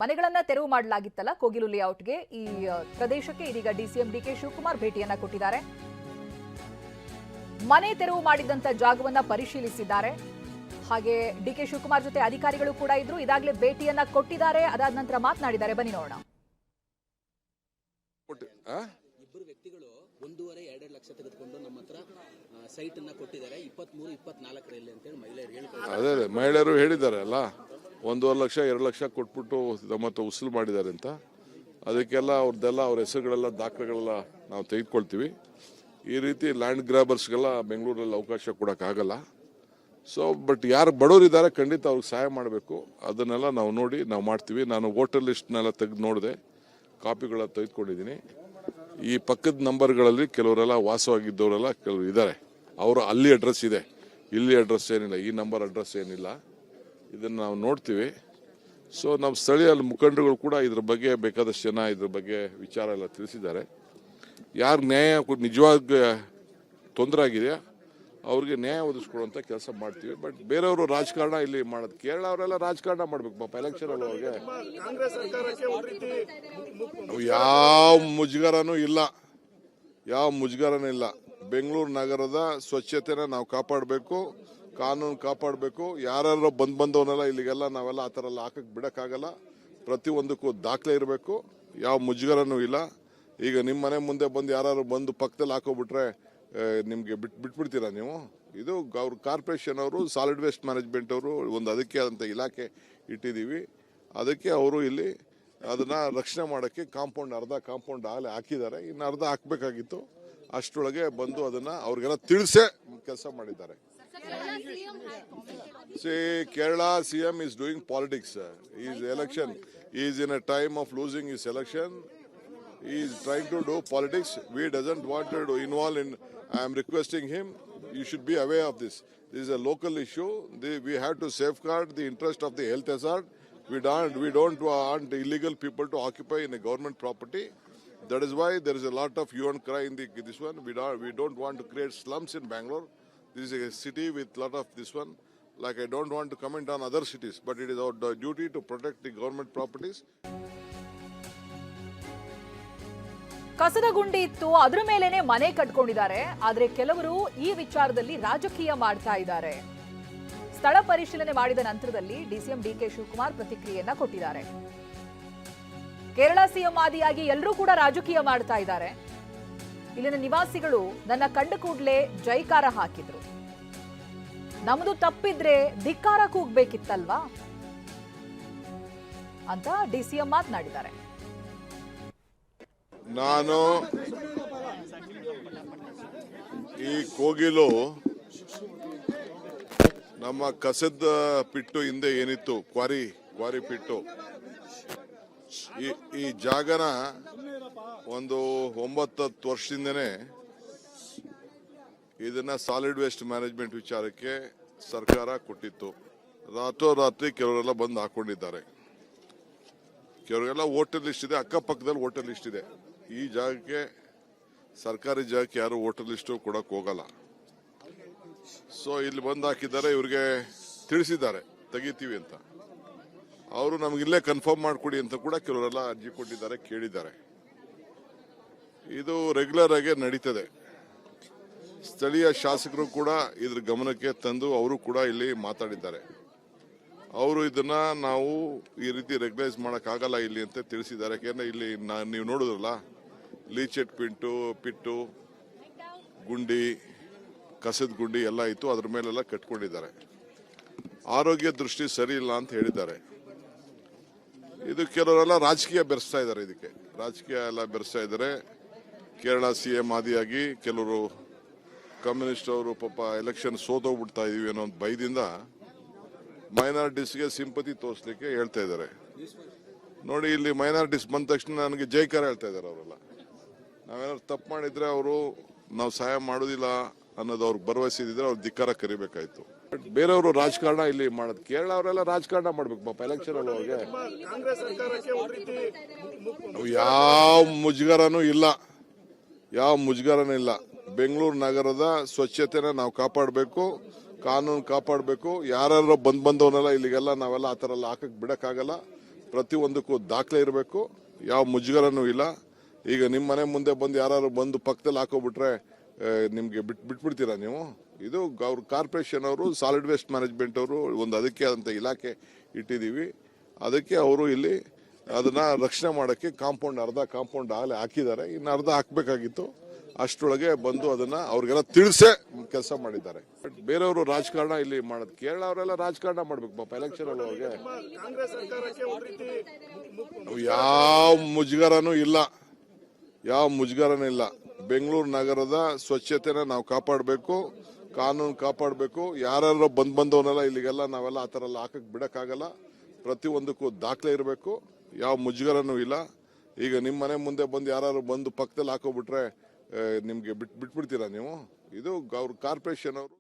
ಮನೆಗಳನ್ನ ತೆರವು ಮಾಡಲಾಗಿತ್ತಲ್ಲ ಕೋಗಿಲು ಲೇಔಟ್ಗೆ ಈ ಪ್ರದೇಶಕ್ಕೆ ಇದೀಗ ಡಿಸಿಎಂ ಡಿಕೆ ಶಿವಕುಮಾರ್ ಭೇಟಿಯನ್ನ ಕೊಟ್ಟಿದ್ದಾರೆ. ಮನೆ ತೆರವು ಮಾಡಿದಂತ ಜಾಗವನ್ನ ಪರಿಶೀಲಿಸಿದ್ದಾರೆ. ಹಾಗೆ ಡಿಕೆ ಶಿವಕುಮಾರ್ ಜೊತೆ ಅಧಿಕಾರಿಗಳು ಕೂಡ ಇದ್ರು. ಇದಾಗಲೇ ಭೇಟಿಯನ್ನ ಕೊಟ್ಟಿದ್ದಾರೆ. ಅದಾದ ನಂತರ ಮಾತನಾಡಿದ್ದಾರೆ. ಬನ್ನಿ ನೋಡೋಣ. ಇಬ್ಬರು ವ್ಯಕ್ತಿಗಳು 1.5-2 ಲಕ್ಷ ತೆಗೆದುಕೊಂಡು ನಮ್ಮ ಹತ್ರ ಸೈಟ್ ಅನ್ನ ಕೊಟ್ಟಿದ್ದಾರೆ 23-24ರಲ್ಲಿ ಅಂತ ಹೇಳಿ ಮಹಿಳೆಯರು ಹೇಳ್ತಾರೆ. ಅದೇ ಮಹಿಳೆಯರು ಹೇಳಿದ್ದಾರೆ ಅಲ್ಲ, 1.5 ಲಕ್ಷ 2 ಲಕ್ಷ ಕೊಟ್ಬಿಟ್ಟು ನಮ್ಮ ಹತ್ರ ಉಸುಲು ಮಾಡಿದ್ದಾರೆ ಅಂತ. ಅದಕ್ಕೆಲ್ಲ ಅವ್ರದ್ದೆಲ್ಲ ಅವ್ರ ಹೆಸರುಗಳೆಲ್ಲ ದಾಖಲೆಗಳೆಲ್ಲ ನಾವು ತೆಗೆದುಕೊಳ್ತೀವಿ. ಈ ರೀತಿ ಲ್ಯಾಂಡ್ ಗ್ರಾಬರ್ಸ್ಗೆಲ್ಲ ಬೆಂಗಳೂರಲ್ಲಿ ಅವಕಾಶ ಕೊಡೋಕ್ಕಾಗಲ್ಲ. ಸೊ ಬಟ್ ಯಾರು ಬಡವರಿದ್ದಾರೆ ಖಂಡಿತ ಅವ್ರಿಗೆ ಸಹಾಯ ಮಾಡಬೇಕು. ಅದನ್ನೆಲ್ಲ ನಾವು ನೋಡಿ ನಾವು ಮಾಡ್ತೀವಿ. ನಾನು ವೋಟರ್ ಲಿಸ್ಟ್ನೆಲ್ಲ ತೆಗೆದು ನೋಡಿದೆ, ಕಾಪಿಗಳ ತೆಗೆದುಕೊಂಡಿದ್ದೀನಿ. ಈ ಪಕ್ಕದ ನಂಬರ್ಗಳಲ್ಲಿ ಕೆಲವರೆಲ್ಲ ವಾಸವಾಗಿದ್ದವರೆಲ್ಲ ಕೆಲವರು ಇದ್ದಾರೆ. ಅವರು ಅಲ್ಲಿ ಅಡ್ರೆಸ್ ಇದೆ, ಇಲ್ಲಿ ಅಡ್ರೆಸ್ ಏನಿಲ್ಲ, ಈ ನಂಬರ್ ಅಡ್ರೆಸ್ ಏನಿಲ್ಲ. ಇದನ್ನು ನಾವು ನೋಡ್ತೀವಿ. ಸೊ ನಮ್ಮ ಸ್ಥಳೀಯ ಮುಖಂಡರುಗಳು ಕೂಡ ಇದ್ರ ಬಗ್ಗೆ ಬೇಕಾದಷ್ಟು ಜನ ಇದ್ರ ಬಗ್ಗೆ ವಿಚಾರ ಎಲ್ಲ ತಿಳಿಸಿದ್ದಾರೆ. ಯಾರು ನ್ಯಾಯ ನಿಜವಾಗಿ ತೊಂದರೆ ಆಗಿದೆಯಾ ಅವ್ರಿಗೆ ನ್ಯಾಯ ಒದಗಿಸ್ಕೊಡುವಂಥ ಕೆಲಸ ಮಾಡ್ತೀವಿ. ಬಟ್ ಬೇರೆಯವರು ರಾಜಕಾರಣ ಇಲ್ಲಿ ಮಾಡೋದು, ಕೇರಳ ಅವರೆಲ್ಲ ರಾಜಕಾರಣ ಮಾಡ್ಬೇಕು ಪಾಪ ಎಲೆಕ್ಷನ್ ಅಲ್ಲಿ. ಅವ್ರಿಗೆ ಯಾವ ಮುಜುಗರನೂ ಇಲ್ಲ, ಯಾವ ಮುಜುಗರನೂ ಇಲ್ಲ. ಬೆಂಗಳೂರು ನಗರದ ಸ್ವಚ್ಛತೆನ ನಾವು ಕಾಪಾಡಬೇಕು, ಕಾನೂನು ಕಾಪಾಡಬೇಕು. ಯಾರು ಬಂದವನ್ನೆಲ್ಲ ಇಲ್ಲಿಗೆಲ್ಲ ನಾವೆಲ್ಲ ಆ ಥರ ಎಲ್ಲ ಹಾಕಕ್ಕೆ ಬಿಡೋಕ್ಕಾಗಲ್ಲ. ಪ್ರತಿಯೊಂದಕ್ಕೂ ದಾಖಲೆ ಇರಬೇಕು. ಯಾವ ಮುಜುಗರನೂ ಇಲ್ಲ. ಈಗ ನಿಮ್ಮ ಮನೆ ಮುಂದೆ ಬಂದು ಯಾರು ಬಂದು ಪಕ್ಕದಲ್ಲಿ ಹಾಕೋಬಿಟ್ರೆ ನಿಮಗೆ ಬಿಟ್ಬಿಡ್ತೀರಾ ನೀವು? ಇದು ಅವ್ರ ಕಾರ್ಪೊರೇಷನ್ ಅವರು, ಸಾಲಿಡ್ ವೇಸ್ಟ್ ಮ್ಯಾನೇಜ್ಮೆಂಟ್ ಅವರು ಒಂದು ಅದಕ್ಕೆ ಆದಂಥ ಇಲಾಖೆ ಇಟ್ಟಿದ್ದೀವಿ. ಅದಕ್ಕೆ ಅವರು ಇಲ್ಲಿ ಅದನ್ನ ರಕ್ಷಣೆ ಮಾಡೋಕ್ಕೆ ಅರ್ಧ ಕಾಂಪೌಂಡ್ ಆಗಲೇ ಹಾಕಿದ್ದಾರೆ. ಇನ್ನು ಅರ್ಧ ಹಾಕಬೇಕಾಗಿತ್ತು. ಅಷ್ಟರೊಳಗೆ ಬಂದು ಅದನ್ನ ಅವ್ರಿಗೆಲ್ಲ ತಿಳಿಸೇ ಕೆಲಸ ಮಾಡಿದ್ದಾರೆ. Kerala CM is doing politics. His election, he is in a time of losing his election. He is trying to do politics. We doesn't want to involve in. I am requesting him. You should be aware of this. This is a local issue. We have to safeguard the interest of the health hazard. We don't want illegal people to occupy in a government property. That is why there is a lot of hue and cry in this one. We don't want to create slums in Bangalore. This is a city with lot of this one. Like I don't want to comment on other cities, but it is our duty to protect the government properties. ಕಸದ ಗುಂಡಿ ಇತ್ತು, ಅದ್ರ ಮೇಲೇನೆ ಮನೆ ಕಟ್ಕೊಂಡಿದ್ದಾರೆ. ಆದ್ರೆ ಕೆಲವರು ಈ ವಿಚಾರದಲ್ಲಿ ರಾಜಕೀಯ ಮಾಡ್ತಾ ಇದ್ದಾರೆ. ಸ್ಥಳ ಪರಿಶೀಲನೆ ಮಾಡಿದ ನಂತರದಲ್ಲಿ ಡಿಸಿಎಂ ಡಿಕೆ ಶಿವಕುಮಾರ್ ಪ್ರತಿಕ್ರಿಯೆಯನ್ನ ಕೊಟ್ಟಿದ್ದಾರೆ. ಕೇರಳ ಸಿಎಂ ಆದಿಯಾಗಿ ಎಲ್ಲರೂ ಕೂಡ ರಾಜಕೀಯ ಮಾಡ್ತಾ ಇದ್ದಾರೆ. ಇಲ್ಲಿನ ನಿವಾಸಿಗಳು ನನ್ನ ಕಂಡ ಕೂಡಲೇ ಜೈಕಾರ ಹಾಕಿದ್ರು. ನಮ್ದು ತಪ್ಪಿದ್ರೆ ಧಿಕ್ಕಾರ ಕೂಗ್ಬೇಕಿತ್ತಲ್ವಾ ಅಂತ ಡಿಸಿಎಂ ಮಾತನಾಡಿದ್ದಾರೆ. ನಾನು ಈ ಕೋಗಿಲು ನಮ್ಮ ಕಸದ ಪಿಟ್ಟು ಹಿಂದೆ ಏನಿತ್ತು, ಕ್ವಾರಿ ಪಿಟ್ಟು, ಈ ಜಾಗನ ಒಂದು 9-10 ವರ್ಷದಿಂದನೇ ಇದನ್ನ ಸಾಲಿಡ್ ವೇಸ್ಟ್ ಮ್ಯಾನೇಜ್ಮೆಂಟ್ ವಿಚಾರಕ್ಕೆ ಸರ್ಕಾರ ಕೊಟ್ಟಿತ್ತು. ರಾತ್ರೋರಾತ್ರಿ ಕೆಲವರೆಲ್ಲ ಬಂದು ಹಾಕೊಂಡಿದ್ದಾರೆ. ಕೆಲವರೆಲ್ಲ ವೋಟರ್ ಲಿಸ್ಟ್ ಇದೆ, ಅಕ್ಕಪಕ್ಕದಲ್ಲಿ ವೋಟರ್ ಲಿಸ್ಟ್ ಇದೆ. ಈ ಜಾಗಕ್ಕೆ, ಸರ್ಕಾರಿ ಜಾಗಕ್ಕೆ ಯಾರು ವೋಟರ್ ಲಿಸ್ಟು ಕೊಡಕ್ ಹೋಗಲ್ಲ. ಸೊ ಇಲ್ಲಿ ಬಂದು ಹಾಕಿದ್ದಾರೆ. ಇವ್ರಿಗೆ ತಿಳಿಸಿದ್ದಾರೆ ತೆಗಿತೀವಿ ಅಂತ. ಅವರು ನಮ್ಗೆ ಇಲ್ಲೇ ಕನ್ಫರ್ಮ್ ಮಾಡಿಕೊಡಿ ಅಂತ ಕೂಡ ಕೆಲವರೆಲ್ಲ ಅರ್ಜಿ ಕೊಟ್ಟಿದ್ದಾರೆ, ಕೇಳಿದ್ದಾರೆ. ಇದು ರೆಗ್ಯುಲರ್ ಆಗಿ ನಡೀತದೆ. ಸ್ಥಳೀಯ ಶಾಸಕರು ಕೂಡ ಇದ್ರ ಗಮನಕ್ಕೆ ತಂದು ಅವರು ಕೂಡ ಇಲ್ಲಿ ಮಾತಾಡಿದ್ದಾರೆ. ಅವರು ಇದನ್ನ ನಾವು ಈ ರೀತಿ ರೆಗ್ಯುಲೈಸ್ ಮಾಡೋಕ್ಕಾಗಲ್ಲ ಇಲ್ಲಿ ಅಂತ ತಿಳಿಸಿದ್ದಾರೆ. ಯಾಕೆಂದ್ರೆ ಇಲ್ಲಿ ನೀವು ನೋಡಿದ್ರಲ್ಲ, ಲೀಚೆಟ್ ಪಿಟ್ಟು ಗುಂಡಿ, ಕಸದ ಗುಂಡಿ ಎಲ್ಲ ಇತ್ತು. ಅದ್ರ ಮೇಲೆಲ್ಲ ಕಟ್ಕೊಂಡಿದ್ದಾರೆ. ಆರೋಗ್ಯ ದೃಷ್ಟಿ ಸರಿ ಇಲ್ಲ ಅಂತ ಹೇಳಿದ್ದಾರೆ. ಇದು ಕೆಲವರೆಲ್ಲ ರಾಜಕೀಯ ಬೆರೆಸ್ತಾ ಇದ್ದಾರೆ. ಇದಕ್ಕೆ ರಾಜಕೀಯ ಎಲ್ಲ ಬೆರೆಸ್ತಾ ಇದ್ದಾರೆ. ಕೇರಳ ಸಿಎಂ ಆದಿಯಾಗಿ ಕೆಲವರು ಕಮ್ಯುನಿಸ್ಟ್ ಅವರು ಪಾಪ ಎಲೆಕ್ಷನ್ ಸೋತೋಗ್ಬಿಡ್ತಾ ಇದೀವಿ ಅನ್ನೋ ಒಂದು ಭಯದಿಂದ ಮೈನಾರಿಟೀಸ್ಗೆ ಸಿಂಪತಿ ತೋರಿಸ್ಲಿಕ್ಕೆ ಹೇಳ್ತಾ ಇದ್ದಾರೆ. ನೋಡಿ, ಇಲ್ಲಿ ಮೈನಾರಿಟೀಸ್ ಬಂದ ತಕ್ಷಣ ನನಗೆ ಜೈಕಾರ ಹೇಳ್ತಾ ಇದ್ದಾರೆ. ಅವರೆಲ್ಲ ನಾವೇನಾದ್ರು ತಪ್ಪು ಮಾಡಿದ್ರೆ ನಾವು ಸಹಾಯ ಮಾಡೋದಿಲ್ಲ ಅನ್ನೋದು ಅವ್ರಿಗೆ ಭರವಸೆ ಇದ್ದಿದ್ರೆ ಅವ್ರು ಧಿಕ್ಕಾರ ಕರಿಬೇಕಾಯ್ತು. ಬಟ್ ಬೇರೆಯವರು ರಾಜಕಾರಣ ಇಲ್ಲಿ ಮಾಡೋದು, ಕೇರಳ ಅವರೆಲ್ಲ ರಾಜಕಾರಣ ಮಾಡ್ಬೇಕು ಪಾಪ ಎಲೆಕ್ಷನ್ ಅಲ್ಲಿ. ಅವ್ರಿಗೆ ಯಾವ ಮುಜುಗರನೂ ಇಲ್ಲ, ಯಾವ ಮುಜುಗರನೂ ಇಲ್ಲ. ಬೆಂಗಳೂರು ನಗರದ ಸ್ವಚ್ಛತೆನ ನಾವು ಕಾಪಾಡಬೇಕು, ಕಾನೂನು ಕಾಪಾಡಬೇಕು. ಯಾರು ಬಂದವನ್ನೆಲ್ಲ ಇಲ್ಲಿಗೆಲ್ಲ ನಾವೆಲ್ಲ ಆ ಥರ ಎಲ್ಲ ಹಾಕಕ್ಕೆ ಬಿಡೋಕ್ಕಾಗಲ್ಲ. ಪ್ರತಿಯೊಂದಕ್ಕೂ ದಾಖಲೆ ಇರಬೇಕು, ಯಾವ ಮುಜುಗರನೂ ಇಲ್ಲ. ಈಗ ನಿಮ್ಮ ಮನೆ ಮುಂದೆ ಬಂದು ಯಾರು ಬಂದು ಪಕ್ಕದಲ್ಲಿ ಹಾಕೋಬಿಟ್ರೆ ನಿಮಗೆ ಬಿಟ್ಬಿಡ್ತೀರಾ ನೀವು? ಇದು ಅವ್ರ ಕಾರ್ಪೊರೇಷನ್ ಅವರು, ಸಾಲಿಡ್ ವೇಸ್ಟ್ ಮ್ಯಾನೇಜ್ಮೆಂಟ್ ಅವರು ಒಂದು ಅದಕ್ಕೆ ಆದಂಥ ಇಲಾಖೆ ಇಟ್ಟಿದ್ದೀವಿ. ಅದಕ್ಕೆ ಅವರು ಇಲ್ಲಿ ಅದನ್ನ ರಕ್ಷಣೆ ಮಾಡೋಕ್ಕೆ ಅರ್ಧ ಕಾಂಪೌಂಡ್ ಆಗಲೇ ಹಾಕಿದ್ದಾರೆ, ಇನ್ನು ಅರ್ಧ ಹಾಕಬೇಕಾಗಿತ್ತು. ಅಷ್ಟರೊಳಗೆ ಬಂದು ಅದನ್ನ ಅವ್ರಿಗೆಲ್ಲ ತಿಳಿಸೇ ಕೆಲಸ ಮಾಡಿದ್ದಾರೆ. ಬೇರೆಯವರು ರಾಜಕಾರಣ ಇಲ್ಲಿ ಮಾಡೋದು, ಕೇರಳ ಅವರೆಲ್ಲ ರಾಜಕಾರಣ ಮಾಡ್ಬೇಕು ಪಾಪ ಎಲೆಕ್ಷನ್ ಅಲ್ಲಿ. ಅವ್ರಿಗೆ ಯಾವ ಮುಜುಗರನೂ ಇಲ್ಲ. ಬೆಂಗಳೂರು ನಗರದ ಸ್ವಚ್ಛತೆನ ನಾವು ಕಾಪಾಡಬೇಕು, ಕಾನೂನು ಕಾಪಾಡಬೇಕು. ಯಾರು ಬಂದವನ್ನೆಲ್ಲ ಇಲ್ಲಿಗೆಲ್ಲ ನಾವೆಲ್ಲ ಆ ಥರ ಎಲ್ಲ ಹಾಕಕ್ಕೆ ಬಿಡಕ್ಕಾಗಲ್ಲ. ಪ್ರತಿಯೊಂದಕ್ಕೂ ದಾಖಲೆ ಇರಬೇಕು, ಯಾವ ಮುಜುಗರನೂ ಇಲ್ಲ. ಈಗ ನಿಮ್ಮ ಮನೆ ಮುಂದೆ ಬಂದು ಯಾರು ಬಂದು ಪಕ್ಕದಲ್ಲಿ ಹಾಕೋಬಿಟ್ರೆ ನಿಮಗೆ ಬಿಟ್ಬಿಡ್ತೀರಾ ನೀವು? ಇದು ಅವ್ರ ಕಾರ್ಪೊರೇಷನ್ ಅವರು